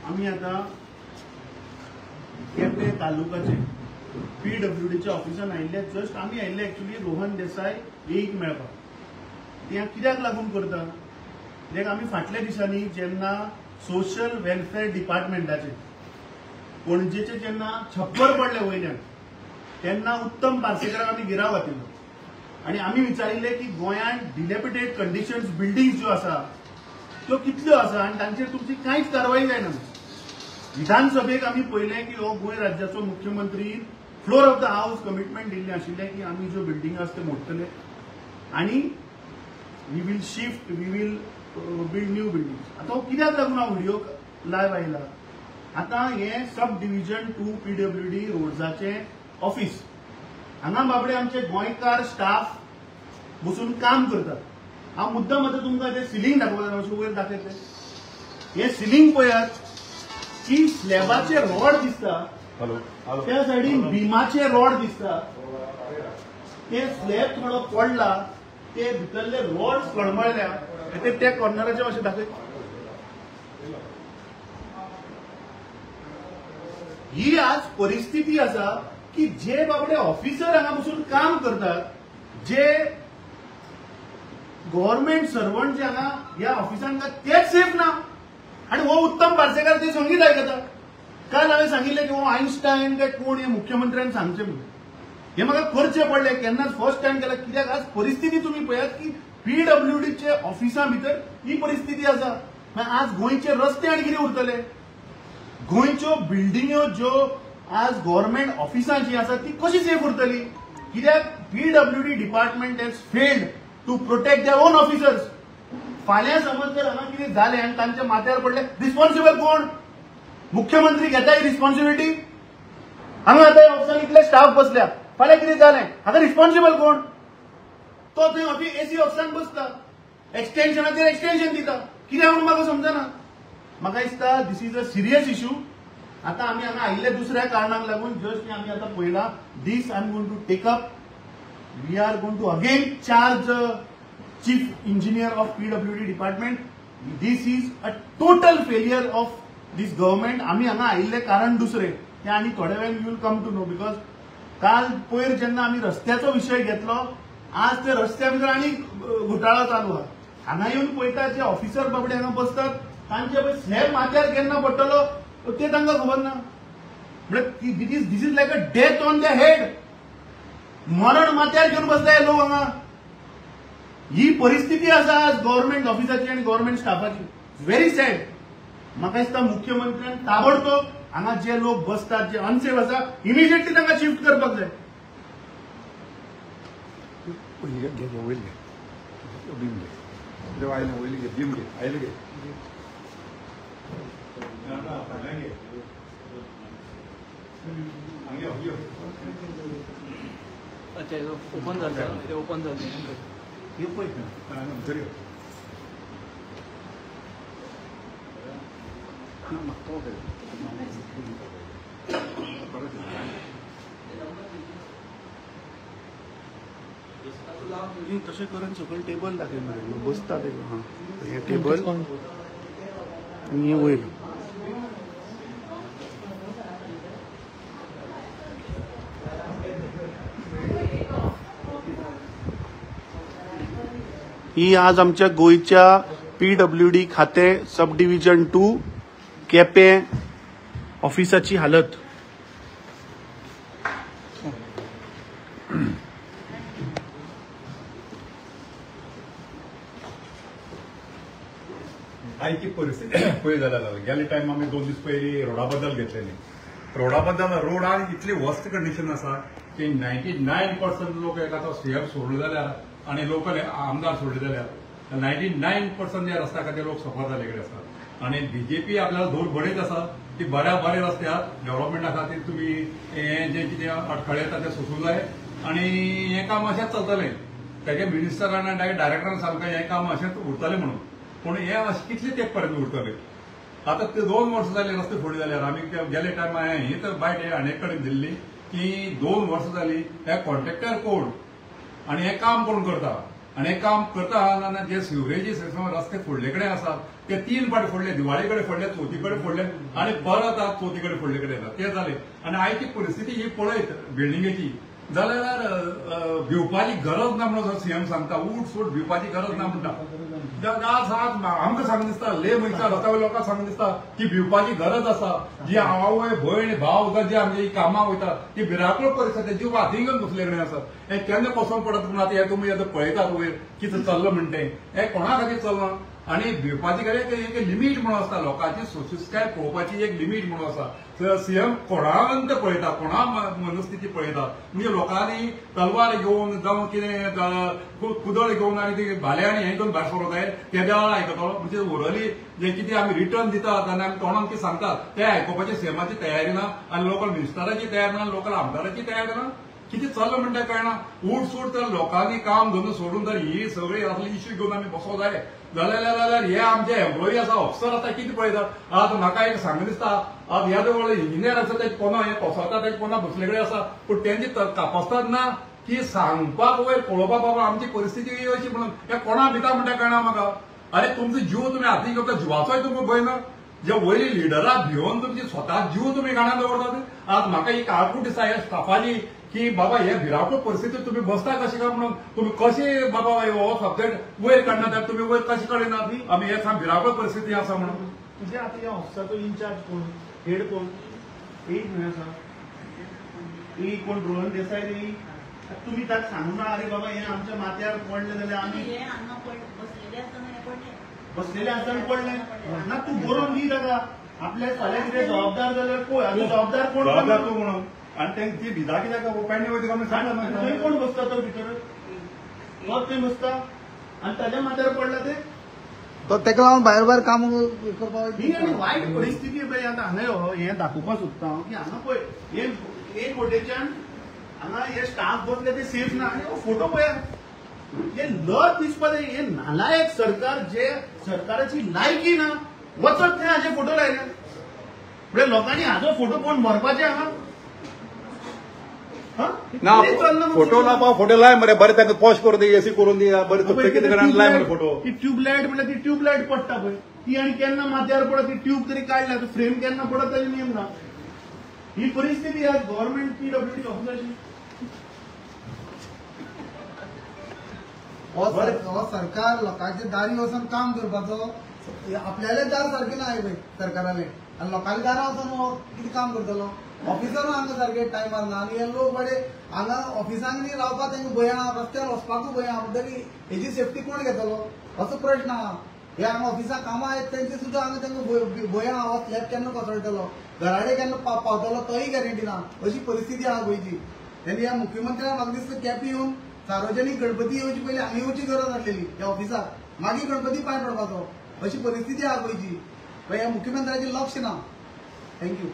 आम्ही आता केपें तालुकाचे PWDच्या ऑफिसान आयिल्ले. जस्ट आम्ही आयिल्ले एक्चुअली रोहन देसाय एक मेळपाक. ते कित्याक लागून करता, कित्याक आमी फाटल्या दिसांनी जेन्ना सोशल वेलफेअर डिपार्टमेंटाचे पणजेचे जेन्ना छप्पर पडले वयल्यान, तेन्ना उत्तम पार्सेकराक आमी गिराव घातिल्लो आनी आमी विचारिल्ले की गोंयांत डिलेपिटेड कंडिशन्स बिल्डिंग्स ज्यो आसा त्यो कितल्यो आसा आनी तांचेर तुमची कांयच कारवाई जायना. विधानसभेक आमी पळयलें की हो गोंय राज्याचो मुख्यमंत्री floor of the house commitment दिल्लें आशिल्लें की आमी ज्यो बिल्डिंग आसा त्यो मोडटले आनी we will shift, we will build new buildings. आतां हो कित्याक लागून हांव व्हिडिओ लायव्ह आयला, आतां हे सब डिव्हिजन 2 PWD रोड्साचें ऑफिस, हांगा बाबडे आमचे गोंयकार स्टाफ बसून काम करतात. हांव मुद्दाम आतां तुमकां तें सिलींग दाखयता, अशें वयर दाखयतलें. हें सिलींग पळयात की स्लॅबाचे रॉड दिसता, त्या सायडीन बिमाचे रॉड दिसता. ते स्लॅब थोडो पडला, ते भितरले रॉड कळमळल्या. त्या कॉर्नराचे अशें दाखय. ही आज परिस्थिती आसा की जे बाबडे ऑफिसर हांगा बसून काम करतात, जे गव्हर्नमेंट सर्वंट जे हांगा ह्या ऑफिसान तेच सेफ ना. आणि हो उत्तम पार्सेकार ते संगीत आयकता. काल हांवें सांगिल्लें की हो आयन्स्टायन काय कोण हे मुख्यमंत्र्यान सांगचें म्हणून. हे म्हाका करचें पडलें, केन्नाच फर्स्ट टायम केला. कित्याक आज परिस्थिती तुमी पळयात की PWDचे ऑफिसां भितर ही परिस्थिती आसा. आज गोंयचे रस्ते आनी कितें उरतले, गोंयच्यो बिल्डिंग्यो ज्यो आज गव्हर्नमेंट ऑफिसां जी आसा ती कशी सेफ उरतली, कित्याक PWD department has failed to protect their own officers. फाल्यां समज जर हांगा कितें जालें आनी तांच्या माथ्यार पडलें, रिस्पॉन्सिबल कोण? मुख्यमंत्री घेता ही रिस्पॉन्सिबिलिटी. हांगा आतां ऑफिसान इतले स्टाफ बसल्या, फाल्यां कितें जालें हाका रिस्पॉन्सिबल कोण? तो थंय AC ऑफिसान बसता, एक्सटेन्शनाचेर एक्सटेन्शन दिता. कित्याक म्हणून म्हाका समजना. म्हाका दिसता दिस इज अ सिरियस इश्यू. आतां आमी हांगा आयिल्ले दुसऱ्या कारणाक लागून जस्ट आमी आतां पळयलां, this I am going to take up. We are going to again charge chief engineer of PWD department. This is a total failure of this government. आमी हांगा आयिल्ले कारण दुसरें तें आनी थोड्या वेळान you will come to know. Because काल पयर जेन्ना आमी रस्त्याचो विशय घेतलो, आज ते रस्त्या भितर आनी घोटाळो चालू आहा. हांगा येवन पळयतात जे ऑफिसर बाबडे हांगा बसतात, तांचे पळय स्लॅब माथ्यार केन्ना पडटलो ते तांकां खबर ना. म्हणजे this is like a death on the head. मरण माथ्यार घेवन बसले लोक हांगा. ही परिस्थिती आसा आज गव्हर्नमेंट ऑफिसाची आनी गव्हर्नमेंट स्टाफाची. Very sad. म्हाका दिसता मुख्यमंत्र्यान ताबडतोब हांगा जे लोक बसतात, जे अनसेफ आसा, इमिजिएटली तांकां शिफ्ट करपाक जाय. अच्छा ओपन झालं, ते ओपन झालं. हे पळय तशें करून सकयल टेबल दाखय मरे, बसता ते. हां हे टेबल आनी हे वयर. ही आज आमच्या गोयच्या PWD खाते सब डिव्हिजन 2 केपें ऑफिसाची हालत. आयची परिस्थिती पळय जाल्यार गेले टायम आमी 2 दीस पयलीं रोडा बद्दल घेतलेली. रोडा बद्दल रोडान इतली वर्स्ट कंडिशन आसा की 99% लोक एका CM सोडले जाल्यार आनी लोकल आमदार सोडले जाल्यार 99% या रस्त्या खातीर लोक सफर जाले कडेन आसात. आनी BJP आपल्याला धोर बडयत आसा की बऱ्या रस्त्याक डेव्हलपमेंटा खातीर तुमी हे जे कितें अडखळे येता ते सोसूंक जाय आनी हें काम अशेंच चलतलें. तेगे मिनिस्टरान आनी डायरेक्टरान सांगता हें काम अशेंच उरतलें म्हणून. पूण हे अशें कितले तेंप पर्यंत उरतलें. आतां ते 2 वर्सां जालीं रस्ते फोडी जाल्यार. आमी गेले टायमा ही तर बायट हे हाणे कडेन दिल्ली की 2 वर्सां जालीं हे कॉन्ट्रॅक्टर कोण आनी हें काम कोण करता. आणि एक काम करता आहात जे सिवरेजीस रस्ते फुडले कडेन आसात ते 3 फावटी फोडले, दिवाळे कडेन फोडले, चवथी कडेन फोडले आणि परत आज चवथी कडेन फोडले कडेन येतात ते जाले. आणि आयची परिस्थिती ही पळयत बिल्डिंगेची जाल्यार भिवपाची गरज ना म्हणून सीएम सांगता, उठ सूट भिवपाची गरज ना म्हणटा. आज आमकां सांगून दिसता, ले मनशां रस्त्यावयल्या लोकांक सांगून दिसता की भिवपाची गरज आसा. जी आवय भयण भाव जे आमची कामां वयतात ती भिरांकूळ परिस्थिती जीव हातींगन बसले कडेन आसात. हे केन्ना पसंत पडत म्हणून आतां हे तुमी पळयतात वयर कितें चल्लां म्हणटे हे कोणा खातीर चल्लां. आणि भिवपाची गरज एक लिमीट म्हणून आसता, लोकांची सोशिस्काय पळोवपाची एक लिमीट म्हणून आसा. सीएम कोणांत पळयता, कोणा मनस्थिती पळयता. म्हणजे लोकांनी तलवार घेवन जावं कितें कुदळ घेवन आनी ती भाले आनी हें करून भायर सरोंक जाय ते देवाळ आयकतलो. म्हणजे ओरली जे कितें आमी रिटर्न दितात आनी आमी तोंडान कितें सांगतात ते आयकुपाची सीएमाची तयारी ना आनी लोकल मिनिस्टराची तयारी ना, लोकल आमदाराची तयारी ना. कितें चल्लां म्हणटा कळना. उठ सूट तर लोकांनी काम धंदो सोडून जर ही सगळी असली इश्यू घेवन आमी बसो जाय जाल्यार हे आमचे एम्प्लॉई आसा, ऑफिसर आसा कितें पळयतात. आज म्हाका एक सांगून दिसता, आज ह्या जवळ इंजिनियर आसा तेजे कोणा हे कोसळटा तेजे कोणा बसले कडेन आसा पूण तेंची तपासतात ना की सांगपाक वयर पळोवपाक बाबा आमची परिस्थिती अशी म्हणून हे कोणा भिता म्हणटा कळना म्हाका. अरे तुमचो जीव तुमी हातीक घेवता, जिवाचोय तुमकां भंय ना. जे वयली लिडराक भिवन तुमची स्वता जीव तुमी गाण्यान दवरतात. आज म्हाका ही काळकूट दिसता ह्या स्टाफाची की बाबा हे भिरांकूळ परिस्थितीत तुम्ही बसता कशी काय म्हणून. तुम्ही कशी बाबा हो सब्जेक्ट वयर काडना तुम्ही वयर कशी काडिनात. आमी हे सांग भिरांकूळ परिस्थिती आसा म्हणून. म्हणजे आता या ऑफिसाचो इन्चार्ज कोण, हेड कोण, एक म्हण आसा एक कोण रोहन देसाई रे. तुम्ही ताका सांगू ना अरे बाबा हे आमच्या माथ्यार पडले जाल्यार आमी बसलेले आसतना पडले ना. तू बरोवन दी ताका आपल्या फाल्यां कितें जबाबदार जाल्यार पळय जबाबदार कोण तूं म्हणून. आणि त्यांची भिजा कित्याक पेडणे वयता आमी सांगला थंय कोण बसता तो भितर, तोच थंय बसता आनी ताज्या माथ्यार पडला ते तो तेका लागून भायर भायर काम करपाक. ही आनी वायट परिस्थिती पळय. आतां हांगा हे दाखोवपाक सोदता हांव की हांगा पळय हे एक वटेच्यान हांगा हे स्टाफ बसले ते सेफ ना. आनी हो फोटो पळयात हे लज दिसपा जाय. हे नालायक सरकार जे सरकाराची लायकी ना वचत थंय हाजे फोटो लायले. म्हणजे लोकांनी हाजो फोटो कोण व्हरपाचे हांगा ना. फोटो लावपा फोटो लाय मरे बरें ताका पॉश करून दी, एसी करून दी, बरें कितें करून लाय मरे फोटो. ती ट्यूबलायट म्हणल्यार ती ट्यूबलायट पडटा पळय ती आनी केन्ना माथ्यार पडत ती ट्यूब तरी काडल्या फ्रेम केन्ना पडत ताजे नियम ना. ही परिस्थिती आज गव्हर्नमेंट पीडब्ल्यूडी ऑफिसाची. हो सरकार लोकांच्या दारी वचून काम करपाचो आपल्याले दार सारखे ना पळय सरकाराले आनी लोकांच्या दारा वचून कितें काम करतलो. ऑफिसर हांगा सारखे टायमार ना आनी हे लोक बडे हांगा ऑफिसांनी रावपाक तांकां भंय आहा, रस्त्यार वचपाकूय भंय आहा. म्हणटकीर हेजी सेफ्टी कोण घेतलो असो प्रश्न आहा. हे हांगा ऑफिसाक कामां आहेत तेंचे सुद्दां हांगा तांकां भंय आहा. हो स्लॅब केन्ना कोसळटलो, घराडे केन्ना पावतलो तोय गॅरंटी ना. अशी परिस्थिती आहा गोंयची. तेन्ना ह्या मुख्यमंत्र्यान म्हाका दिसता कॅपी येवन सार्वजनीक गणपती येवचे पयलीं हांगा येवची गरज आसलेली ह्या ऑफिसाक, मागीर गणपती पांय पडपाचो. अशी परिस्थिती आहा गोंयची. ह्या मुख्यमंत्र्याचें लक्ष ना. थँक्यू.